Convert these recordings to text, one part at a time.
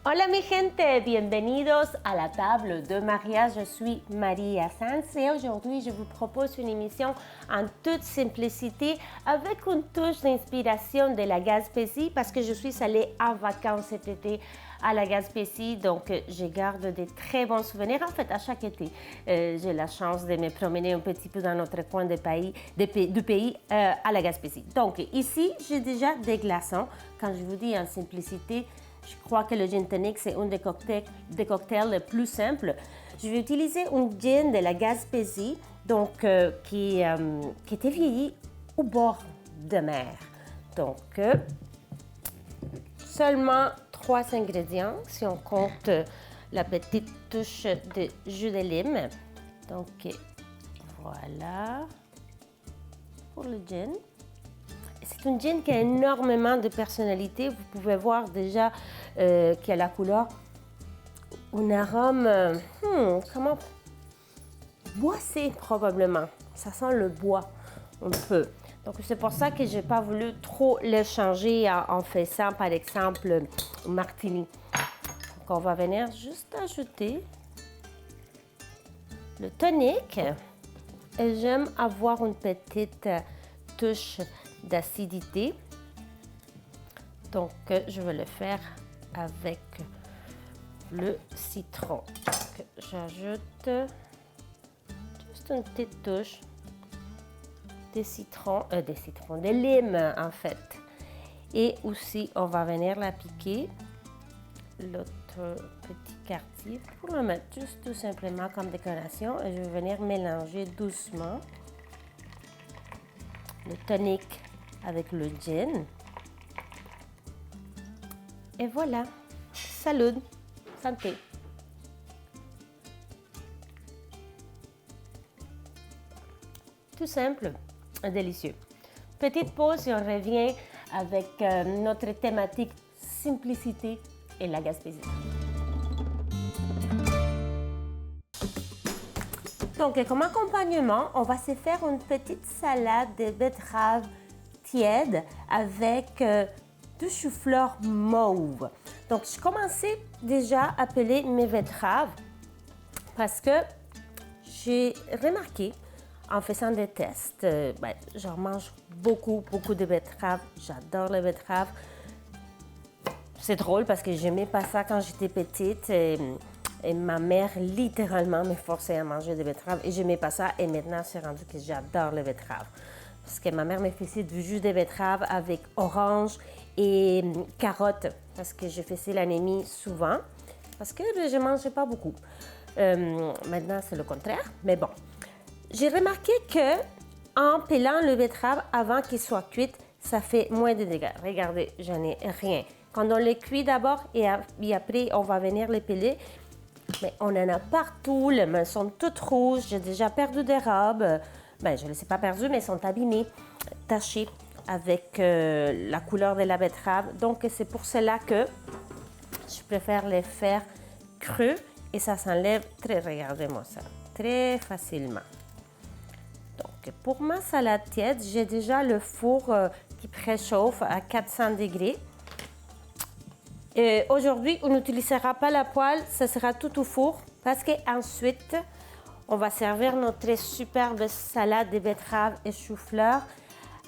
Hola mi gente, bienvenidos à la table de mariage. Je suis Maria Sanz et aujourd'hui je vous propose une émission en toute simplicité avec une touche d'inspiration de la Gaspésie parce que je suis allée en vacances cet été à la Gaspésie, donc je garde de très bons souvenirs. En fait, à chaque été, j'ai la chance de me promener un petit peu dans notre coin du pays à la Gaspésie. Donc ici, j'ai déjà des glaçons. Quand je vous dis en simplicité, je crois que le gin tonic, c'est un des cocktails les plus simples. Je vais utiliser un gin de la Gaspésie, donc, qui était vieilli au bord de mer. Donc, seulement 3 ingrédients, si on compte la petite touche de jus de lime. Donc, voilà pour le gin. C'est une gin qui a énormément de personnalité. Vous pouvez voir déjà qu'il y a la couleur, un arôme, comment boissé probablement. Ça sent le bois un peu. Donc c'est pour ça que je n'ai pas voulu trop le changer en faisant par exemple un martini. Donc on va venir juste ajouter le tonic. Et j'aime avoir une petite touche d'acidité. Donc, je vais le faire avec le citron. J'ajoute juste une petite touche de lime en fait. Et aussi, on va venir l'appliquer l'autre petit quartier pour le mettre juste tout simplement comme décoration. Et je vais venir mélanger doucement le tonic avec le gin. Et voilà, salud, santé. Tout simple, délicieux. Petite pause et on revient avec notre thématique simplicité et la Gaspésie. Donc, comme accompagnement, on va se faire une petite salade de betteraves tiède avec du chou-fleur mauve. Donc, je commençais déjà à peler mes betteraves parce que j'ai remarqué en faisant des tests, j'en mange beaucoup de betteraves. J'adore les betteraves. C'est drôle parce que je n'aimais pas ça quand j'étais petite. Et ma mère, littéralement, me forçait à manger des betteraves et je n'aimais pas ça. Et maintenant, c'est rendu que j'adore les betteraves. Parce que ma mère me faisait du jus de betterave avec orange et carottes. Parce que je faisais l'anémie souvent. Parce que je ne mangeais pas beaucoup. Maintenant, c'est le contraire. Mais bon. J'ai remarqué que en pelant le betterave avant qu'il soit cuit, ça fait moins de dégâts. Regardez, je n'ai rien. Quand on les cuit d'abord et après, on va venir les peler. Mais on en a partout, les mains sont toutes rouges, j'ai déjà perdu des robes. Je ne les ai pas perdues, mais elles sont abîmées, tachées avec la couleur de la betterave. Donc, c'est pour cela que je préfère les faire crus et ça s'enlève regardez-moi ça, très facilement. Donc, pour ma salade tiède, j'ai déjà le four qui préchauffe à 400 degrés. Aujourd'hui, on n'utilisera pas la poêle, ce sera tout au four parce qu'ensuite, on va servir notre superbe salade de betteraves et chou-fleur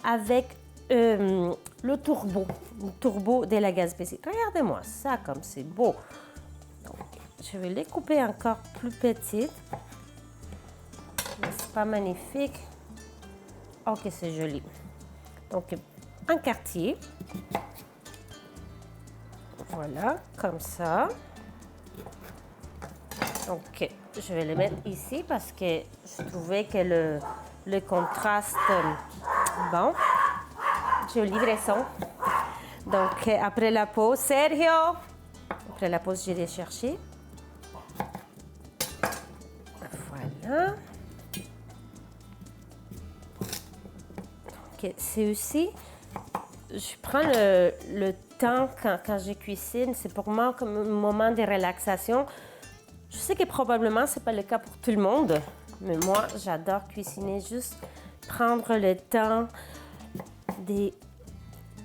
avec le turbo de la Gaspésie. Regardez-moi ça comme c'est beau. Donc, je vais les couper encore plus petites. C'est pas magnifique. Ok, c'est joli. Donc, un quartier. Voilà, comme ça. Donc, je vais le mettre ici parce que je trouvais que le contraste, bon, joli livraison. Donc, après la pause, Sergio, après la pause, j'irai chercher. Voilà. Ok, c'est aussi, je prends le temps quand je cuisine, c'est pour moi comme un moment de relaxation. Je sais que probablement ce n'est pas le cas pour tout le monde, mais moi j'adore cuisiner, juste prendre le temps de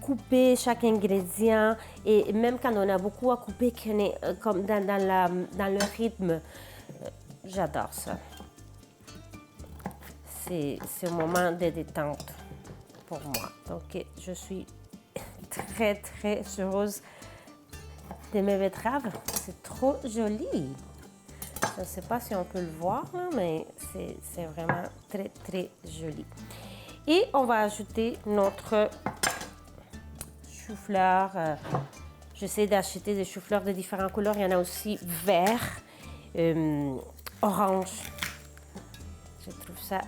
couper chaque ingrédient et même quand on a beaucoup à couper, qu'on est comme dans le rythme, j'adore ça. C'est un moment de détente pour moi. Donc, je suis très, très heureuse de mes betteraves. C'est trop joli. Je ne sais pas si on peut le voir, là, mais c'est vraiment très, très joli. Et on va ajouter notre chou-fleur. J'essaie d'acheter des choux-fleurs de différentes couleurs. Il y en a aussi vert, orange. Je trouve ça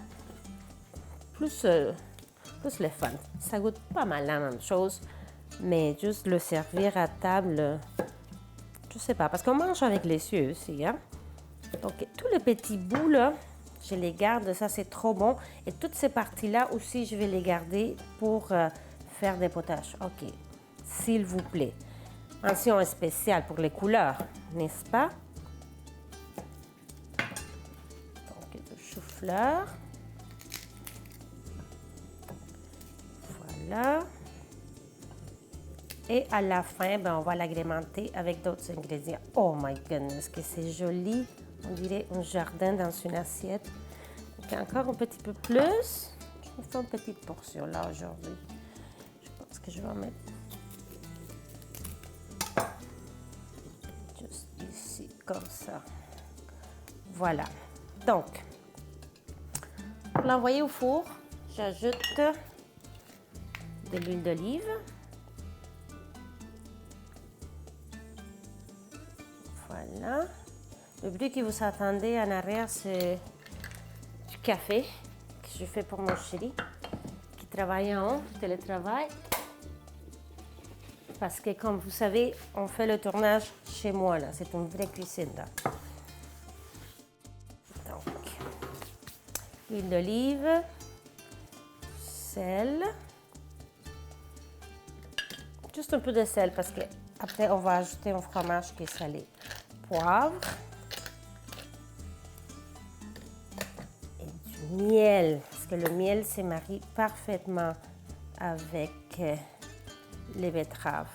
plus le fun. Ça goûte pas mal la même chose, mais juste le servir à table, je sais pas, parce qu'on mange avec les yeux aussi, hein? Donc, tous les petits bouts, là, je les garde. Ça, c'est trop bon. Et toutes ces parties-là aussi, je vais les garder pour faire des potages. OK. S'il vous plaît. Mention spéciale pour les couleurs, n'est-ce pas? Donc, du chou-fleur. Voilà. Et à la fin, ben, on va l'agrémenter avec d'autres ingrédients. Oh my goodness, que c'est joli! On dirait un jardin dans une assiette. Donc, encore un petit peu plus. Je me fais une petite portion là aujourd'hui. Je pense que je vais en mettre juste ici, comme ça. Voilà. Donc, pour l'envoyer au four, j'ajoute de l'huile d'olive. Voilà. Le bruit que vous attendez en arrière, c'est du café que je fais pour mon chéri qui travaille en haut, télétravail. Parce que, comme vous savez, on fait le tournage chez moi, là. C'est une vraie cuisine, là. Donc, huile d'olive, sel. Juste un peu de sel parce que après on va ajouter un fromage qui est salé. Poivre. Et du miel, parce que le miel se marie parfaitement avec les betteraves.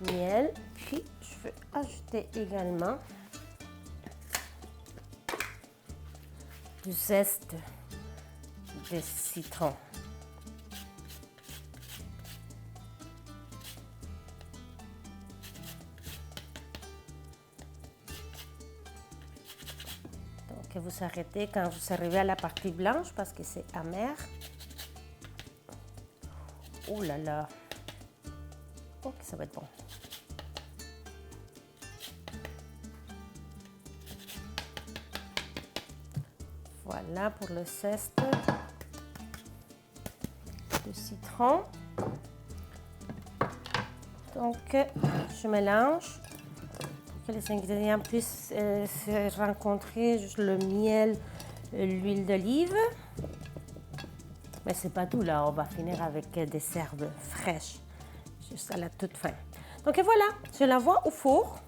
Du miel, puis je vais ajouter également du zeste de citron. Donc, vous arrêtez quand vous arrivez à la partie blanche parce que c'est amer. Oh là là! Oh, que ça va être bon. Voilà pour le zeste de citron. Donc, je mélange pour que les ingrédients puissent se rencontrer, juste le miel, l'huile d'olive. Mais c'est pas tout, là, on va finir avec des herbes fraîches, juste à la toute fin. Donc voilà, je l'envoie au four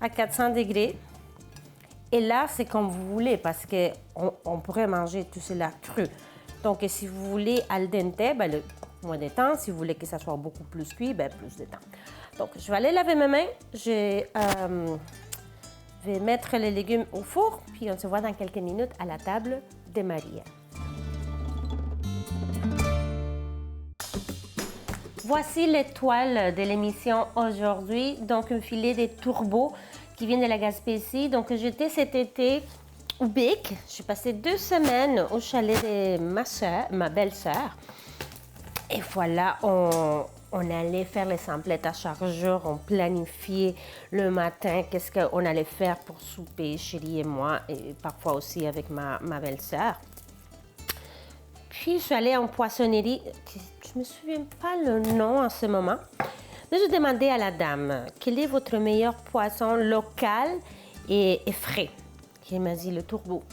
à 400 degrés. Et là, c'est comme vous voulez, parce qu'on pourrait manger tout cela cru. Donc, si vous voulez al dente, ben, le moins de temps. Si vous voulez que ça soit beaucoup plus cuit, ben, plus de temps. Donc, je vais aller laver mes mains. Je vais mettre les légumes au four, puis on se voit dans quelques minutes à la table de Maria. Voici l'étoile de l'émission aujourd'hui, donc un filet de tourbeaux qui vient de la Gaspésie. Donc j'étais cet été au Bic. J'ai passé 2 semaines au chalet de ma belle-sœur. Et voilà, on allait faire les emplettes à chaque jour. On planifiait le matin qu'est-ce qu'on allait faire pour souper, chérie et moi, et parfois aussi avec ma belle-sœur. Puis, je suis allée en poissonnerie, je ne me souviens pas le nom en ce moment, mais je demandais à la dame, quel est votre meilleur poisson local et frais? Elle m'a dit le tourbeau.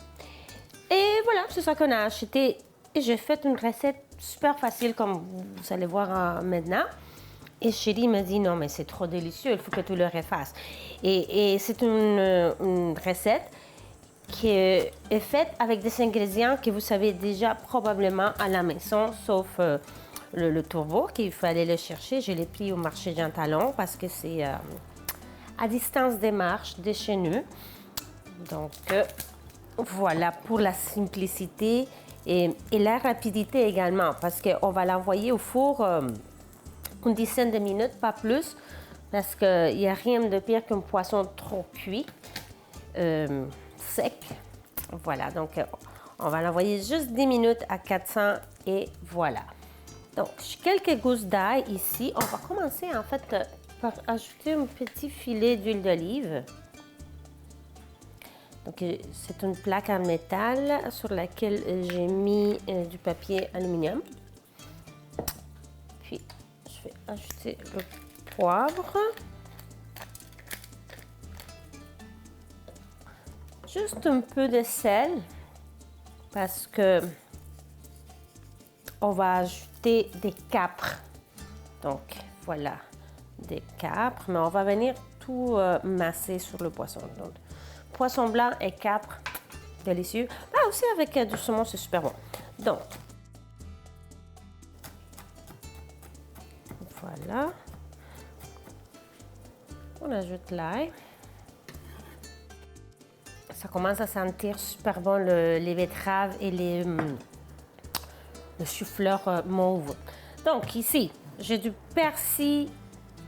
Et voilà, c'est ça qu'on a acheté. Et j'ai fait une recette super facile, comme vous allez voir maintenant. Et chérie m'a dit, non, mais c'est trop délicieux, il faut que tu le refasses. Et c'est une recette qui est faite avec des ingrédients que vous savez déjà probablement à la maison, sauf le turbo qu'il fallait le chercher. Je l'ai pris au marché Jean Talon parce que c'est à distance des marches de chez nous. Donc, voilà pour la simplicité et la rapidité également parce qu'on va l'envoyer au four une dizaine de minutes, pas plus, parce qu'il n'y a rien de pire qu'un poisson trop cuit, sec. Voilà, donc on va l'envoyer juste 10 minutes à 400 et voilà. Donc, quelques gousses d'ail ici. On va commencer en fait par ajouter un petit filet d'huile d'olive. Donc, c'est une plaque en métal sur laquelle j'ai mis du papier aluminium. Puis, je vais ajouter le poivre. Juste un peu de sel parce que on va ajouter des capres. Donc, voilà, des capres, mais on va venir tout masser sur le poisson. Donc, poisson blanc et capres, délicieux. Ah, aussi avec du saumon, c'est super bon. Donc, voilà. On ajoute l'ail. Ça commence à sentir super bon les betteraves et le chou-fleur mauve. Donc ici, j'ai du persil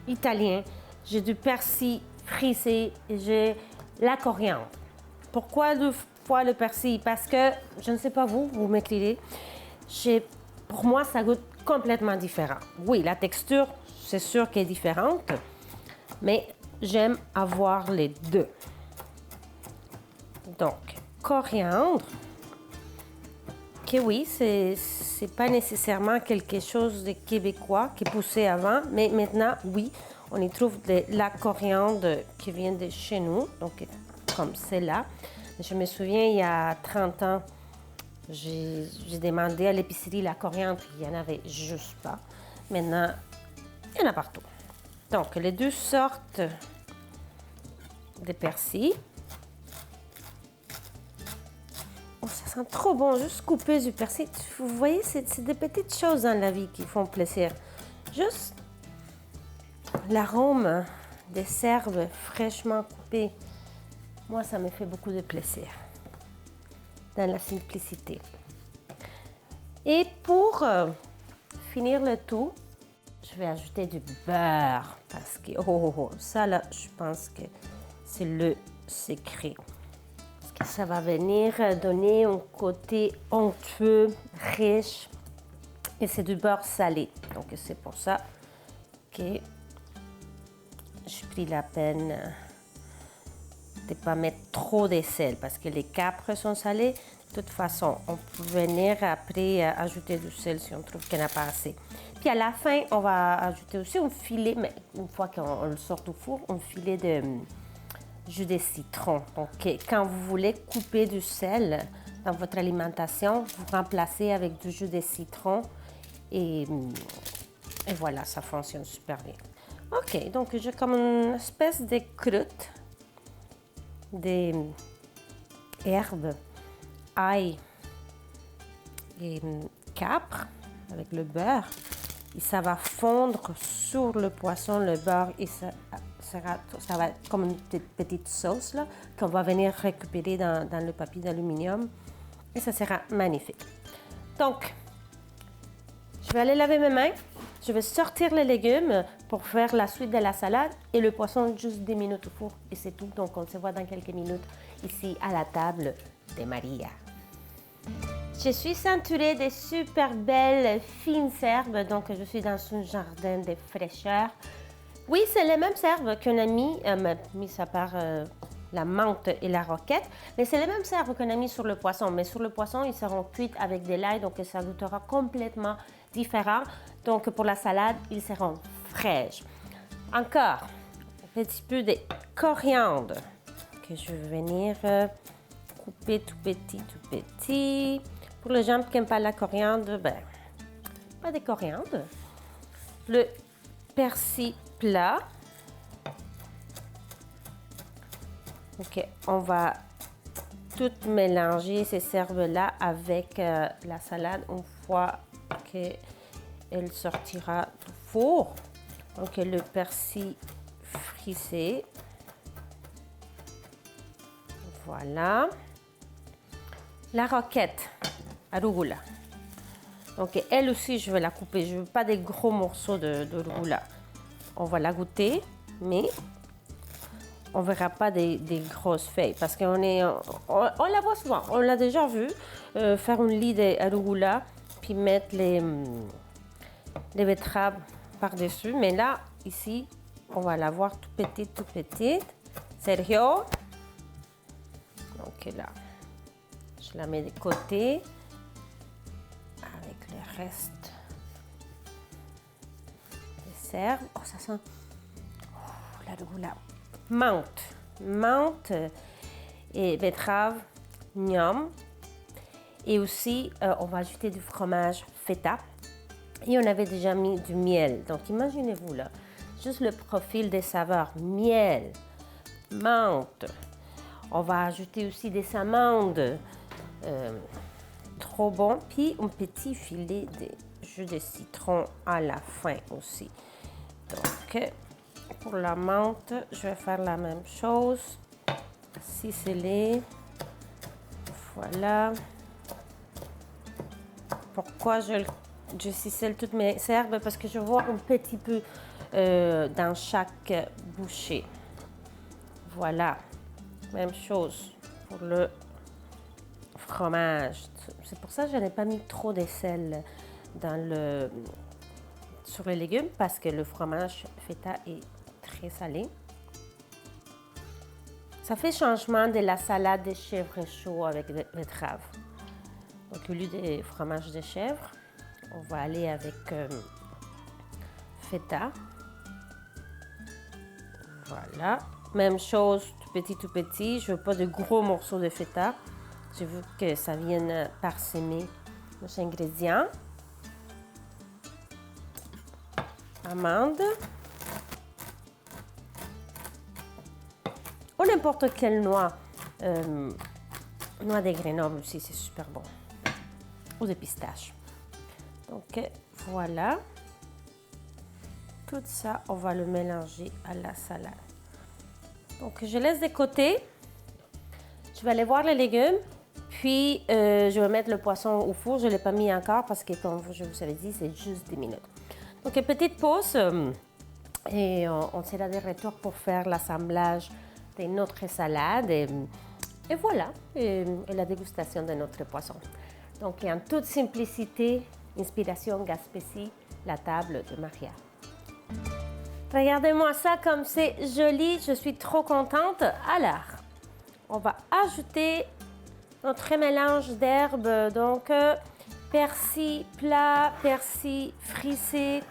italien, j'ai du persil frisé et j'ai la coriandre. Pourquoi deux fois le persil? Parce que, je ne sais pas vous m'éclairez, pour moi, ça goûte complètement différent. Oui, la texture, c'est sûr qu'elle est différente, mais j'aime avoir les deux. Donc, coriandre, que oui, c'est pas nécessairement quelque chose de québécois qui est poussé avant, mais maintenant, oui, on y trouve de la coriandre qui vient de chez nous, donc comme celle-là. Je me souviens, il y a 30 ans, j'ai demandé à l'épicerie la coriandre, il n'y en avait juste pas. Maintenant, il y en a partout. Donc, les deux sortes de persil. Oh, ça sent trop bon, juste couper du persil. Vous voyez, c'est des petites choses dans la vie qui font plaisir. Juste l'arôme des herbes fraîchement coupées. Moi, ça me fait beaucoup de plaisir dans la simplicité. Et pour finir le tout, je vais ajouter du beurre parce que ça là, je pense que c'est le secret. Ça va venir donner un côté onctueux, riche, et c'est du beurre salé. Donc c'est pour ça que j'ai pris la peine de ne pas mettre trop de sel parce que les capres sont salés. De toute façon, on peut venir après ajouter du sel si on trouve qu'il n'y en a pas assez. Puis à la fin, on va ajouter aussi un filet, mais une fois qu'on le sort du four, un filet de jus de citron. Donc, quand vous voulez couper du sel dans votre alimentation, vous remplacez avec du jus de citron et voilà, ça fonctionne super bien. OK, donc j'ai comme une espèce de croûte des herbes, ail et capre avec le beurre. Et ça va fondre sur le poisson, le beurre, et ça va être comme une petite sauce là, qu'on va venir récupérer dans le papier d'aluminium. Et ça sera magnifique. Donc, je vais aller laver mes mains. Je vais sortir les légumes pour faire la suite de la salade et le poisson juste 10 minutes au four. Et c'est tout. Donc, on se voit dans quelques minutes ici à la table de Maria. Je suis entourée de super belles fines herbes, donc je suis dans un jardin de fraîcheur. Oui, c'est les mêmes herbes qu'on a mis à part la menthe et la roquette, mais c'est les mêmes herbes qu'on a mis sur le poisson. Mais sur le poisson, ils seront cuits avec de l'ail, donc ça goûtera complètement différent. Donc pour la salade, ils seront fraîches. Encore un petit peu de coriandre que je vais venir couper tout petit. Pour les gens qui n'aiment pas la coriandre, ben, pas de coriandre. Le persil plat. OK, on va tout mélanger ces herbes-là avec la salade une fois que elle sortira du four. Donc, le persil frisé. Voilà. La roquette arugula. Donc, elle aussi, je vais la couper. Je ne veux pas des gros morceaux de arugula. On va la goûter, mais on ne verra pas des grosses feuilles parce qu'on on la voit souvent. On l'a déjà vu faire une lit d'arugula puis mettre les betteraves par-dessus. Mais là, ici, on va la voir tout petite, tout petite. Sergio. Donc là, je la mets de côté avec le reste des herbes. Oh, ça sent l'arugula. Menthe et betterave, gnome. Et aussi, on va ajouter du fromage feta. Et on avait déjà mis du miel. Donc, imaginez-vous là, juste le profil des saveurs. Miel, menthe. On va ajouter aussi des amandes. Trop bon. Puis, un petit filet de jus de citron à la fin aussi. Donc, pour la menthe, je vais faire la même chose. Ciseler. Voilà. Pourquoi je cisèle toutes mes herbes? Parce que je vois un petit peu dans chaque bouchée. Voilà. Même chose pour le fromage. C'est pour ça que je n'ai pas mis trop de sel sur les légumes parce que le fromage feta est très salé. Ça fait changement de la salade de chèvre chaud avec des betteraves. Donc, au lieu de fromage de chèvre, on va aller avec feta. Voilà. Même chose, tout petit. Je veux pas de gros morceaux de feta. Je veux que ça vienne parsemer nos ingrédients. Amandes. Ou n'importe quelle noix. Noix de Grenoble aussi, c'est super bon. Ou de pistache. Donc, voilà. Tout ça, on va le mélanger à la salade. Donc, je laisse de côté. Je vais aller voir les légumes. Puis, je vais mettre le poisson au four. Je ne l'ai pas mis encore parce que, comme je vous avais dit, c'est juste 10 minutes. Donc, une petite pause. Et on sera de retour pour faire l'assemblage de notre salade. Et voilà, et la dégustation de notre poisson. Donc, en toute simplicité, inspiration Gaspésie, la table de Maria. Regardez-moi ça comme c'est joli, je suis trop contente. Alors, on va ajouter notre mélange d'herbes, donc persil plat, persil frisé,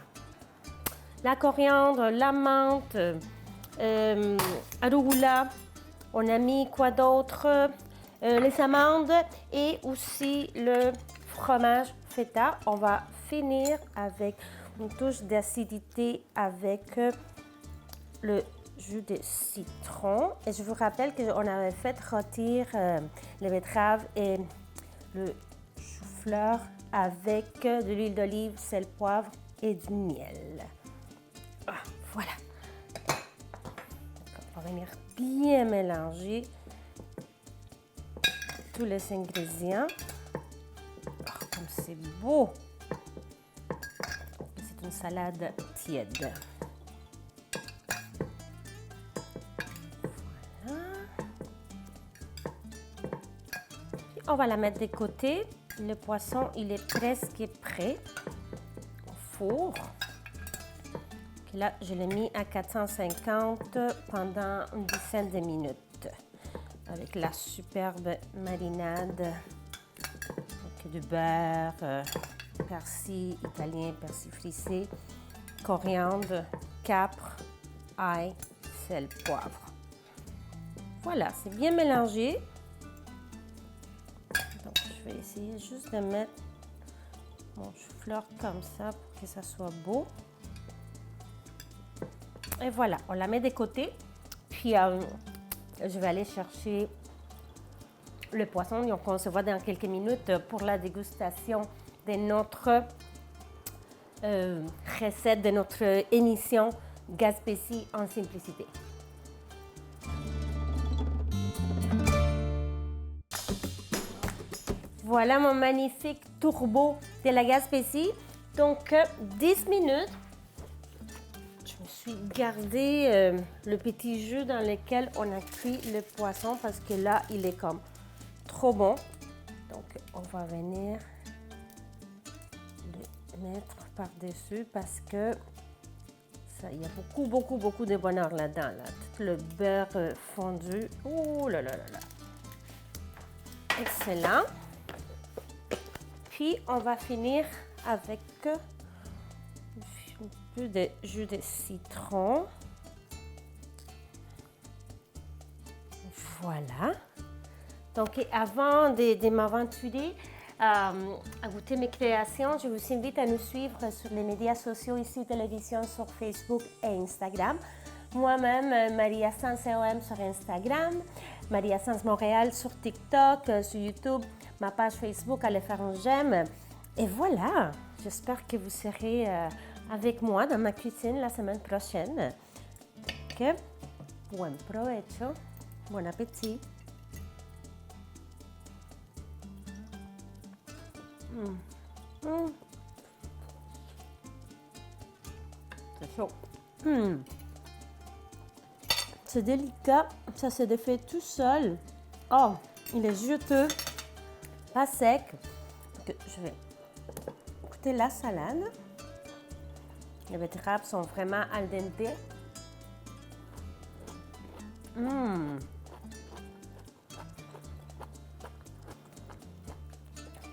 la coriandre, la menthe, arugula. On a mis quoi d'autre? Les amandes et aussi le fromage feta. On va finir avec une touche d'acidité avec le jus de citron. Et je vous rappelle qu'on avait fait rôtir les betteraves et le chou-fleur avec de l'huile d'olive, sel, poivre et du miel. Ah, voilà. On va venir bien mélanger tous les ingrédients. Oh, comme c'est beau! C'est une salade tiède. Voilà. Puis on va la mettre de côté. Le poisson, il est presque prêt au four. Puis là, je l'ai mis à 450 pendant une dizaine de minutes avec la superbe marinade. Donc, du beurre, persil italien, persil frisé, coriandre, capre, ail, sel, poivre. Voilà, c'est bien mélangé. Donc, je vais essayer juste de mettre mon chou-fleur comme ça pour que ça soit beau. Et voilà, on la met de côté. Puis, je vais aller chercher le poisson. Donc, on se voit dans quelques minutes pour la dégustation de notre recette de notre émission Gaspésie en simplicité. Voilà mon magnifique tourbeau de la Gaspésie. Donc, 10 minutes. Je me suis gardé le petit jus dans lequel on a cuit le poisson parce que là, il est comme trop bon. Donc, on va venir le mettre par-dessus parce que ça, il y a beaucoup de bonheur là-dedans. Là. Tout le beurre fondu. Oh là là là là. Excellent. Puis, on va finir avec un peu de jus de citron. Voilà. Donc, avant de m'aventurer à goûter mes créations, je vous invite à nous suivre sur les médias sociaux ici, télévision, sur Facebook et Instagram. Moi-même, Maria Sans COM sur Instagram, Maria Sans Montréal sur TikTok, sur YouTube, ma page Facebook, allez faire un j'aime. Et voilà, j'espère que vous serez avec moi dans ma cuisine la semaine prochaine. Donc, buen provecho, bon appétit. C'est chaud. C'est délicat, ça se défait tout seul. Oh, il est juteux, pas sec. Donc, je vais goûter la salade. Les betteraves sont vraiment al dente.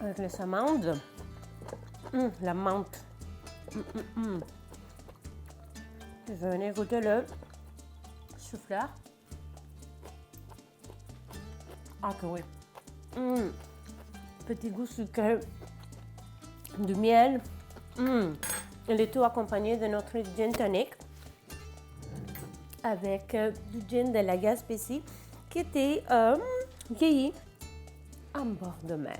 Avec les amandes, la menthe. Je vais venir goûter le chou-fleur. Ah que oui. Petit goût sucré, du miel. Et le tout accompagné de notre gin tonic avec du gin de la Gaspésie qui était vieilli en bord de mer.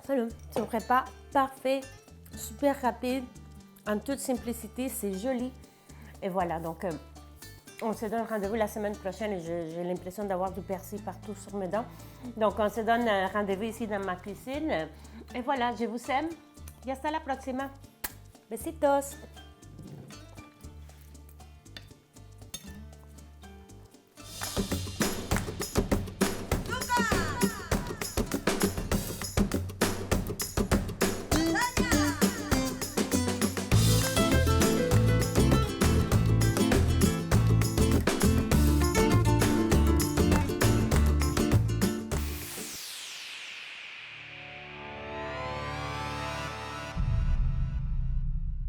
C'est un repas parfait, super rapide, en toute simplicité, c'est joli. Et voilà, donc on se donne rendez-vous la semaine prochaine et j'ai l'impression d'avoir du persil partout sur mes dents. Donc on se donne rendez-vous ici dans ma cuisine. Et voilà, je vous aime. Y hasta la próxima. Besitos.